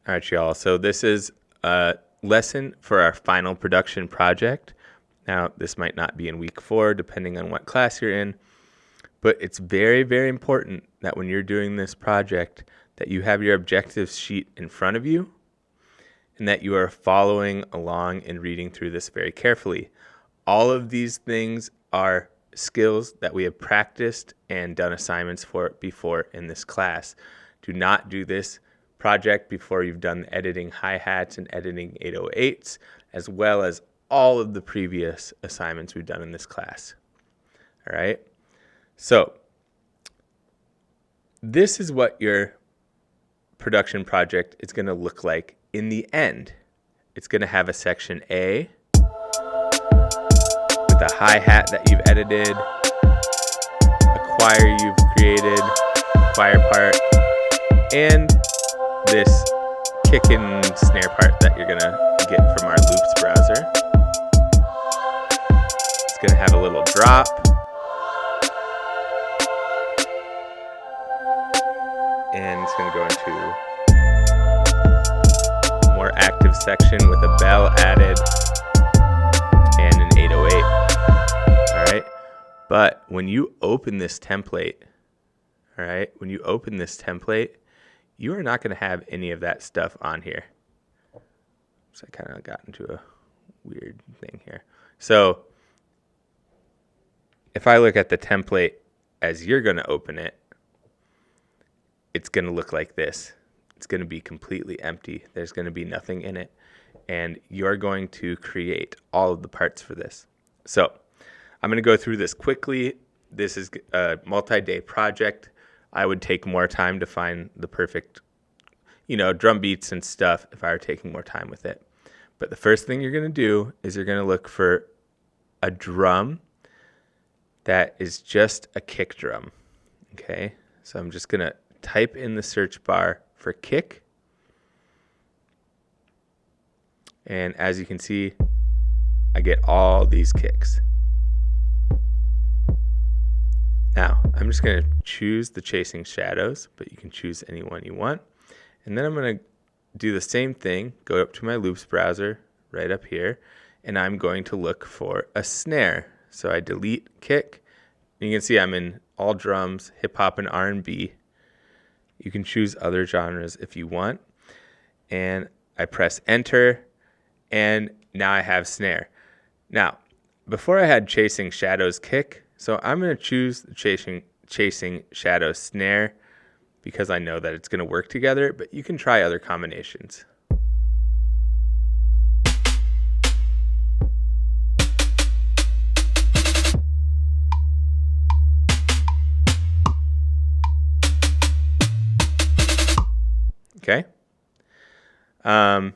All right, y'all. So this is a lesson for our final production project. Now, this might not be in week 4, depending on what class you're in, but it's very, very important that when you're doing this project that you have your objectives sheet in front of you and that you are following along and reading through this very carefully. All of these things are skills that we have practiced and done assignments for before in this class. Do not do this project before you've done editing hi-hats and editing 808s, as well as all of the previous assignments we've done in this class. All right. So this is what your production project is going to look like in the end. It's going to have a section A with a hi-hat that you've edited, a choir you've created, choir part, and this kick and snare part that you're going to get from our loops browser. It's going to have a little drop. And it's going to go into a more active section with a bell added and an 808. All right. But when you open this template, you are not going to have any of that stuff on here. So I kind of got into a weird thing here. So if I look at the template as you're going to open it, it's going to look like this. It's going to be completely empty. There's going to be nothing in it. And you're going to create all of the parts for this. So I'm going to go through this quickly. This is a multi-day project. I would take more time to find the perfect, drum beats and stuff if I were taking more time with it. But the first thing you're going to do is you're going to look for a drum that is just a kick drum. Okay? So I'm just going to type in the search bar for kick. And as you can see, I get all these kicks. Now, I'm just going to choose the Chasing Shadows, but you can choose any one you want. And then I'm going to do the same thing, go up to my loops browser right up here, and I'm going to look for a snare. So I delete kick. You can see I'm in all drums, hip hop and R&B. You can choose other genres if you want. And I press enter, and now I have snare. Now, before I had Chasing Shadows kick, so I'm going to choose the Chasing Shadows snare because I know that it's going to work together, but you can try other combinations. Okay. The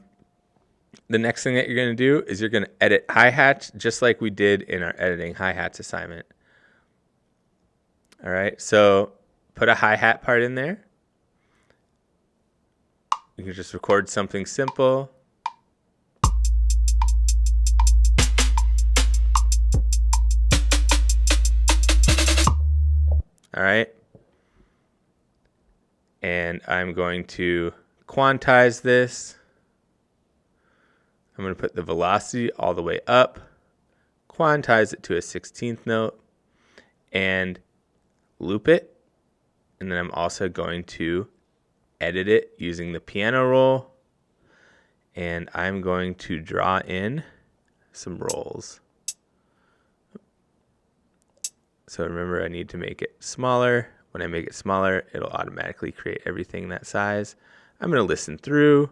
next thing that you're going to do is you're going to edit hi-hats just like we did in our editing hi-hats assignment. All right. So put a hi-hat part in there. You can just record something simple. All right. And I'm going to quantize this. I'm going to put the velocity all the way up, quantize it to a 16th note, and loop it. And then I'm also going to edit it using the piano roll. And I'm going to draw in some rolls. So remember, I need to make it smaller. When I make it smaller, it'll automatically create everything that size. I'm going to listen through.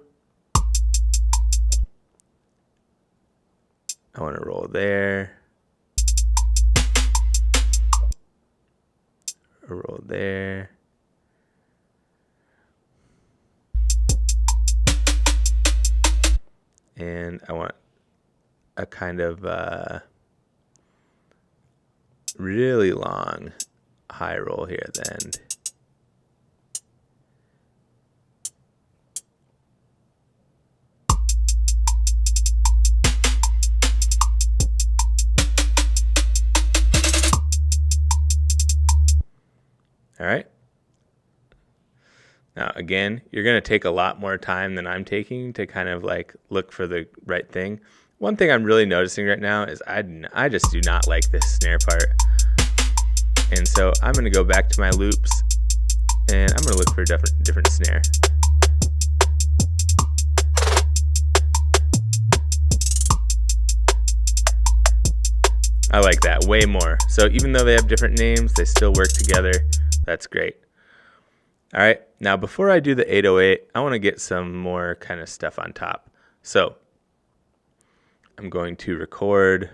I want to roll there. A roll there. And I want a kind of really long high roll here at the end. All right. Now, again, you're going to take a lot more time than I'm taking to kind of like look for the right thing. One thing I'm really noticing right now is I just do not like this snare part. And so I'm going to go back to my loops and I'm going to look for a different snare. I like that way more. So even though they have different names, they still work together. That's great. All right, now before I do the 808, I want to get some more kind of stuff on top. So I'm going to record.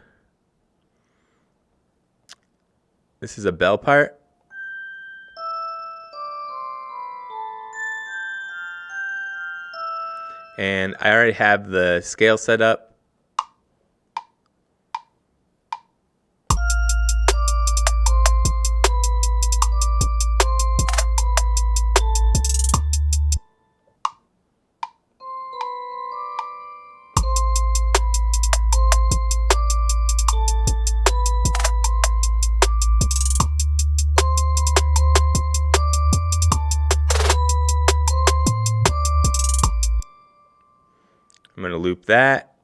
This is a bell part. And I already have the scale set up. I'm going to loop that.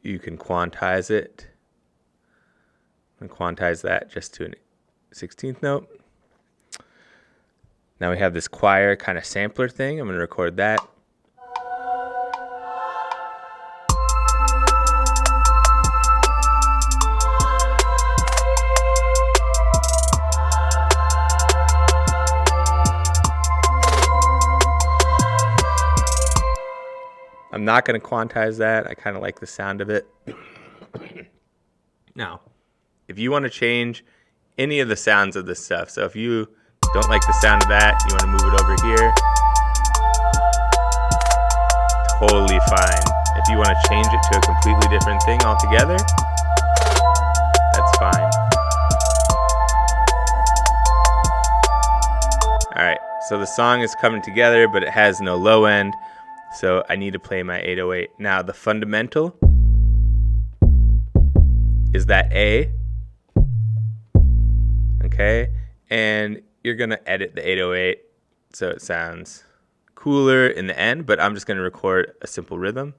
You can quantize it. And quantize that just to a 16th note. Now we have this choir kind of sampler thing. I'm going to record that. I'm not going to quantize that. I kind of like the sound of it. Now, if you want to change any of the sounds of this stuff, so if you don't like the sound of that, you want to move it over here, totally fine. If you want to change it to a completely different thing altogether, that's fine. All right, so the song is coming together, but it has no low end. So I need to play my 808. Now the fundamental is that A, okay? And you're gonna edit the 808 so it sounds cooler in the end, but I'm just gonna record a simple rhythm.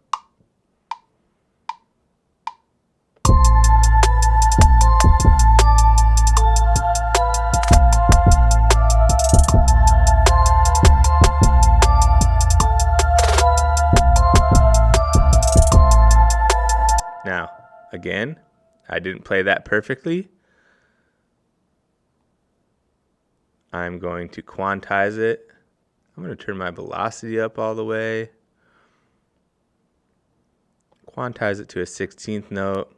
Now, again, I didn't play that perfectly. I'm going to quantize it. I'm going to turn my velocity up all the way. Quantize it to a 16th note.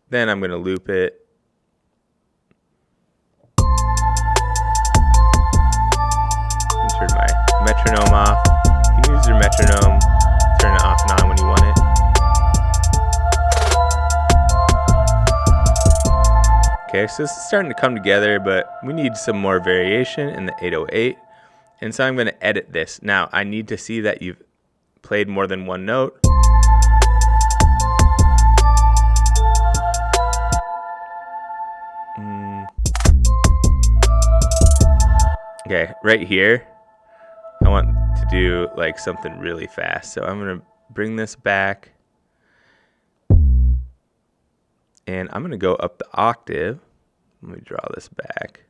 Then I'm going to loop it. And turn my metronome off. You can use your metronome. Turn it off and on when you want it. Okay, so this is starting to come together, but we need some more variation in the 808. And so I'm going to edit this. Now, I need to see that you've played more than one note. Okay, right here, I want to do like something really fast. So I'm going to bring this back. And I'm going to go up the octave. Let me draw this back.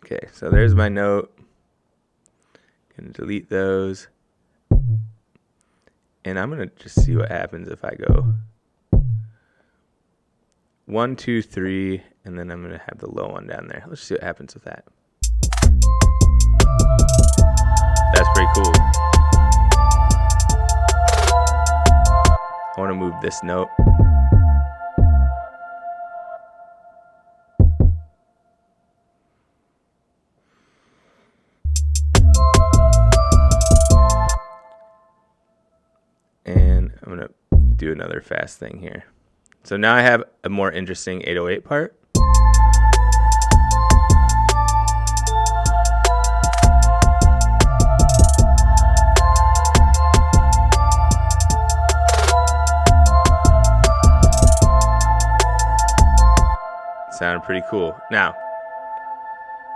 Okay, so there's my note. Going to delete those. And I'm going to just see what happens if I go 1, 2, 3, and then I'm going to have the low one down there. Let's see what happens with that. That's pretty cool. I want to move this note. And I'm going to do another fast thing here. So now I have a more interesting 808 part. sounded pretty cool. Now,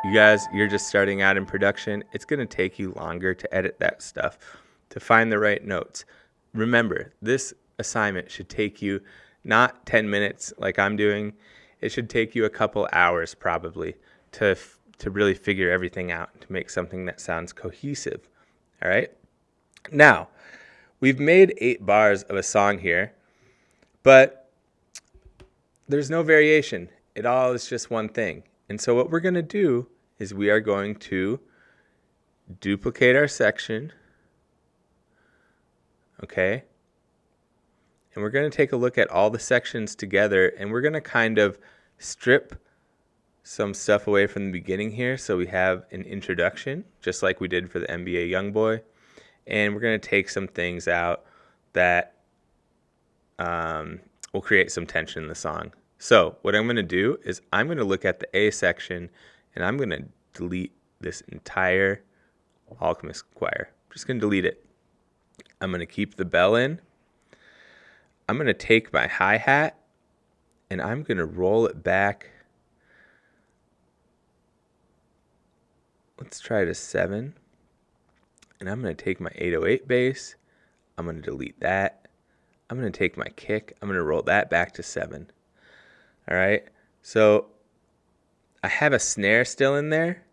you guys, you're just starting out in production. It's going to take you longer to edit that stuff, to find the right notes. Remember, this assignment should take you not 10 minutes like I'm doing. It should take you a couple hours probably to really figure everything out, to make something that sounds cohesive. All right? Now, we've made 8 bars of a song here, but there's no variation. It all is just one thing. And so what we're going to do is we are going to duplicate our section, okay? And we're going to take a look at all the sections together, and we're going to kind of strip some stuff away from the beginning here so we have an introduction, just like we did for the NBA Youngboy. And we're going to take some things out that will create some tension in the song. So what I'm going to do is I'm going to look at the A section, and I'm going to delete this entire Alchemist choir. I'm just going to delete it. I'm going to keep the bell in. I'm going to take my hi-hat, and I'm going to roll it back. Let's try to 7. And I'm going to take my 808 bass. I'm going to delete that. I'm going to take my kick. I'm going to roll that back to 7. All right. So I have a snare still in there,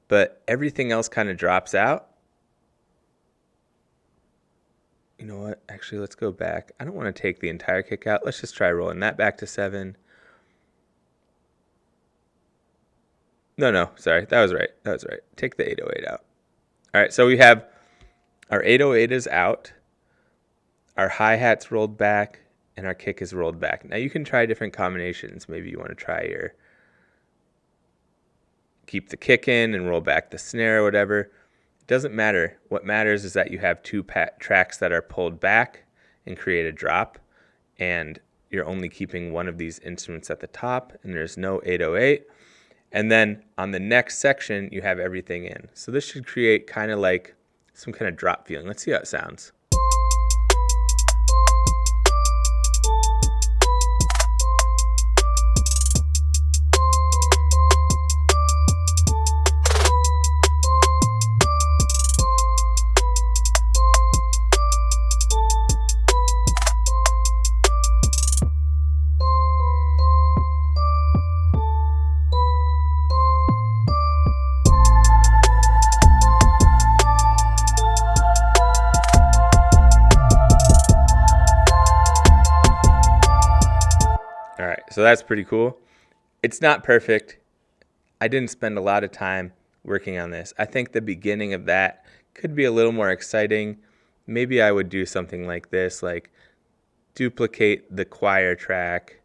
but everything else kind of drops out. You know what? Actually, let's go back. I don't want to take the entire kick out. Let's just try rolling that back to 7. No, sorry. That was right. Take the 808 out. All right, so we have our 808 is out, our hi-hat's rolled back, and our kick is rolled back. Now you can try different combinations. Maybe you want to try keep the kick in and roll back the snare or whatever. It doesn't matter. What matters is that you have 2 tracks that are pulled back and create a drop, and you're only keeping one of these instruments at the top, and there's no 808. And then on the next section, you have everything in. So this should create kind of like some kind of drop feeling. Let's see how it sounds. All right, so that's pretty cool. It's not perfect. I didn't spend a lot of time working on this. I think the beginning of that could be a little more exciting. Maybe I would do something like this, like duplicate the choir track,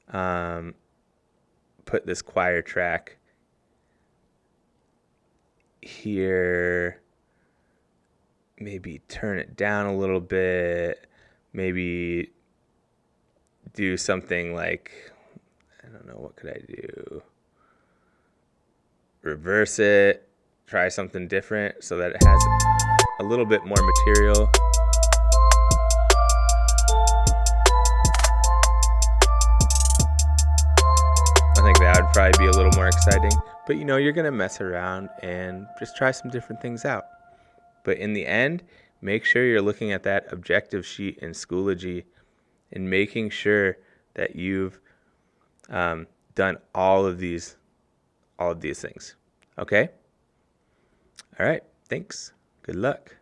put this choir track here, maybe turn it down a little bit, maybe do something like, I don't know, what could I do? Reverse it, try something different so that it has a little bit more material. I think that would probably be a little more exciting. But you know, you're going to mess around and just try some different things out. But in the end, make sure you're looking at that objective sheet in Schoology and making sure that you've done all of these things. Okay? All right. Thanks. Good luck.